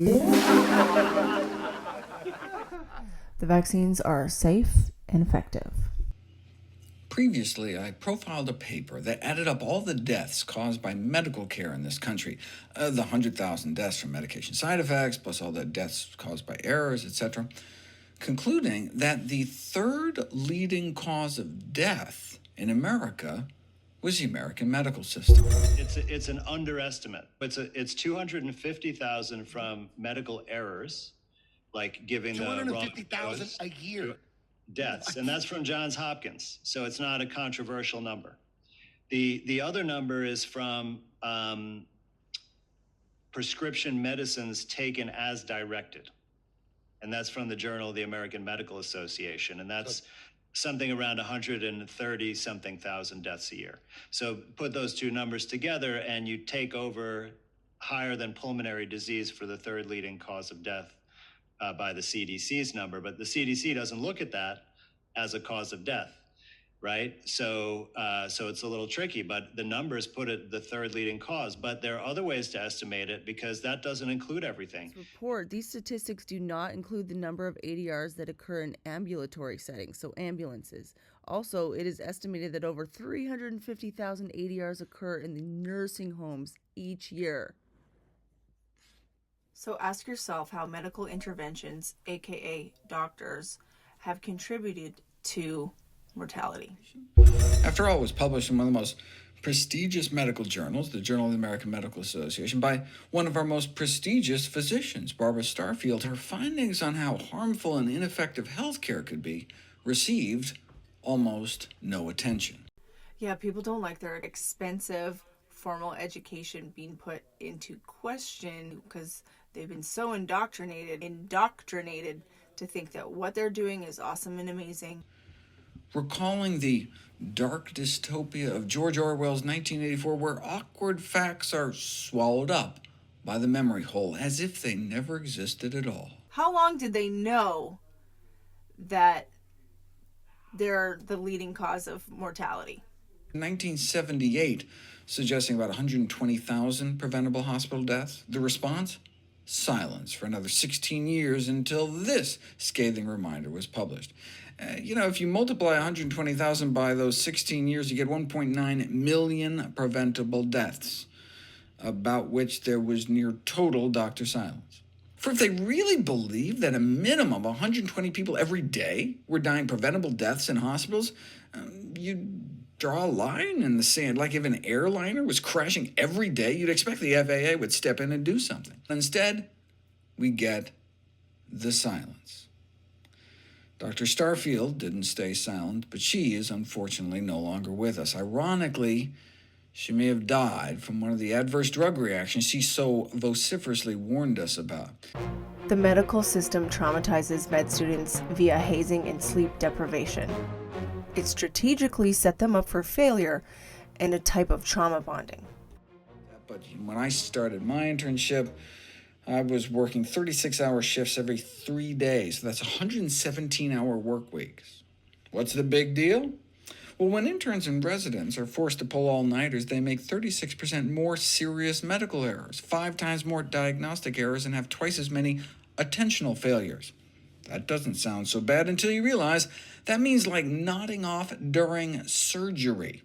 The vaccines are safe and effective. Previously, I profiled a paper that added up all the deaths caused by medical care in this country, the 100,000 deaths from medication side effects, plus all the deaths caused by errors, etc., concluding that the third leading cause of death in America was the American medical system. It's an underestimate. It's 250,000 from medical errors, like giving the wrong 250,000 a year. Deaths, and that's from Johns Hopkins, so it's not a controversial number. The other number is from prescription medicines taken as directed, and that's from the Journal of the American Medical Association, and that's something around 130 something thousand deaths a year. So put those two numbers together and you take over higher than pulmonary disease for the third leading cause of death by the CDC's number, but the CDC doesn't look at that as a cause of death, right? So it's a little tricky, but the numbers put it the third leading cause, but there are other ways to estimate it because that doesn't include everything. These statistics do not include the number of ADRs that occur in ambulatory settings, so ambulances. Also, it is estimated that over 350,000 ADRs occur in the nursing homes each year. So ask yourself how medical interventions, aka doctors, have contributed to mortality. After all, it was published in one of the most prestigious medical journals, the Journal of the American Medical Association, by one of our most prestigious physicians, Barbara Starfield. Her findings on how harmful and ineffective healthcare could be received almost no attention. Yeah, people don't like their expensive formal education being put into question because they've been so indoctrinated to think that what they're doing is awesome and amazing. Recalling the dark dystopia of George Orwell's 1984, where awkward facts are swallowed up by the memory hole as if they never existed at all. How long did they know that they're the leading cause of mortality? 1978, suggesting about 120,000 preventable hospital deaths. The response? Silence for another 16 years until this scathing reminder was published. If you multiply 120,000 by those 16 years, you get 1.9 million preventable deaths, about which there was near total doctor silence. For if they really believed that a minimum of 120 people every day were dying preventable deaths in hospitals, you'd draw a line in the sand. Like if an airliner was crashing every day, you'd expect the FAA would step in and do something. Instead, we get the silence. Dr. Starfield didn't stay silent, but she is unfortunately no longer with us. Ironically, she may have died from one of the adverse drug reactions she so vociferously warned us about. The medical system traumatizes med students via hazing and sleep deprivation. It strategically set them up for failure and a type of trauma bonding. But when I started my internship, I was working 36-hour shifts every 3 days. So that's 117-hour work weeks. What's the big deal? Well, when interns and residents are forced to pull all-nighters, they make 36% more serious medical errors, 5 times more diagnostic errors, and have twice as many attentional failures. That doesn't sound so bad until you realize that means like nodding off during surgery.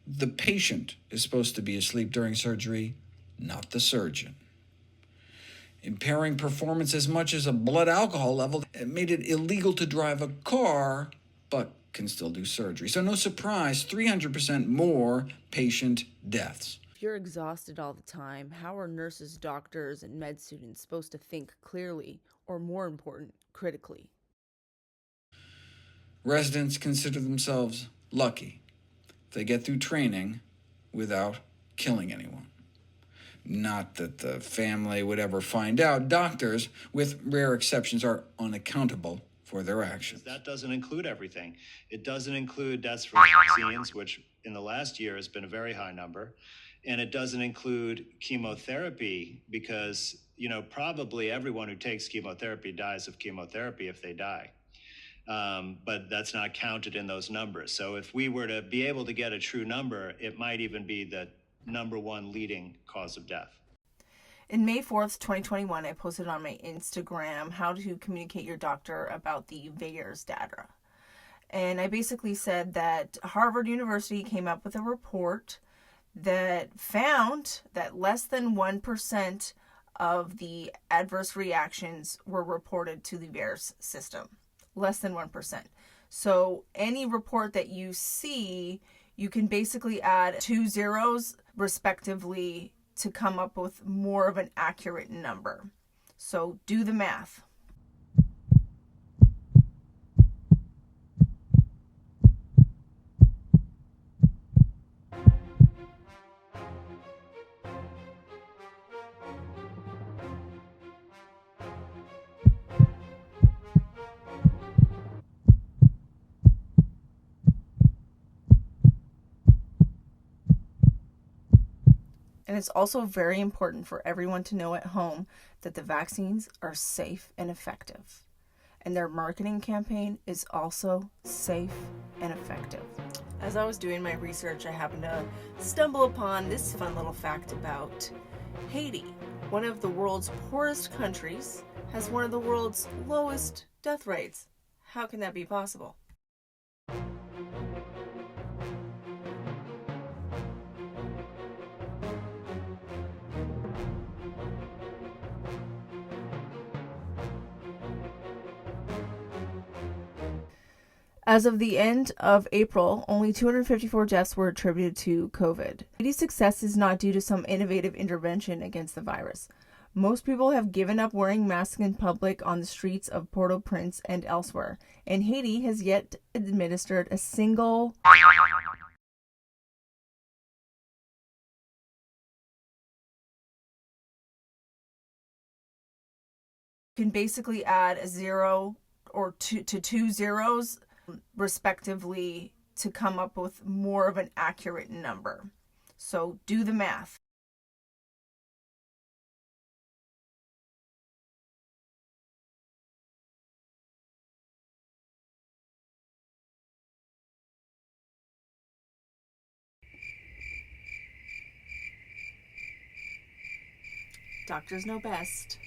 The patient is supposed to be asleep during surgery, not the surgeon. Impairing performance as much as a blood alcohol level made it illegal to drive a car, but can still do surgery. So no surprise, 300% more patient deaths. If you're exhausted all the time, how are nurses, doctors, and med students supposed to think clearly, or more important, critically? Residents consider themselves lucky if they get through training without killing anyone. Not that the family would ever find out. Doctors, with rare exceptions, are unaccountable for their actions. That doesn't include everything. It doesn't include deaths from vaccines, which in the last year has been a very high number. And it doesn't include chemotherapy because, probably everyone who takes chemotherapy dies of chemotherapy if they die. But that's not counted in those numbers. So if we were to be able to get a true number, it might even be the number one leading cause of death. In May 4th, 2021, I posted on my Instagram how to communicate your doctor about the VAERS data. And I basically said that Harvard University came up with a report that found that less than 1% of the adverse reactions were reported to the VAERS system. Less than 1%. So any report that you see, you can basically add 2 zeros respectively to come up with more of an accurate number. So do the math. And it's also very important for everyone to know at home that the vaccines are safe and effective. And their marketing campaign is also safe and effective. As I was doing my research, I happened to stumble upon this fun little fact about Haiti. One of the world's poorest countries has one of the world's lowest death rates. How can that be possible? As of the end of April, only 254 deaths were attributed to COVID. Haiti's success is not due to some innovative intervention against the virus. Most people have given up wearing masks in public on the streets of Port-au-Prince and elsewhere, and Haiti has yet administered a single can basically add a 0 or 2 zeros respectively to come up with more of an accurate number. So do the math. Doctors know best.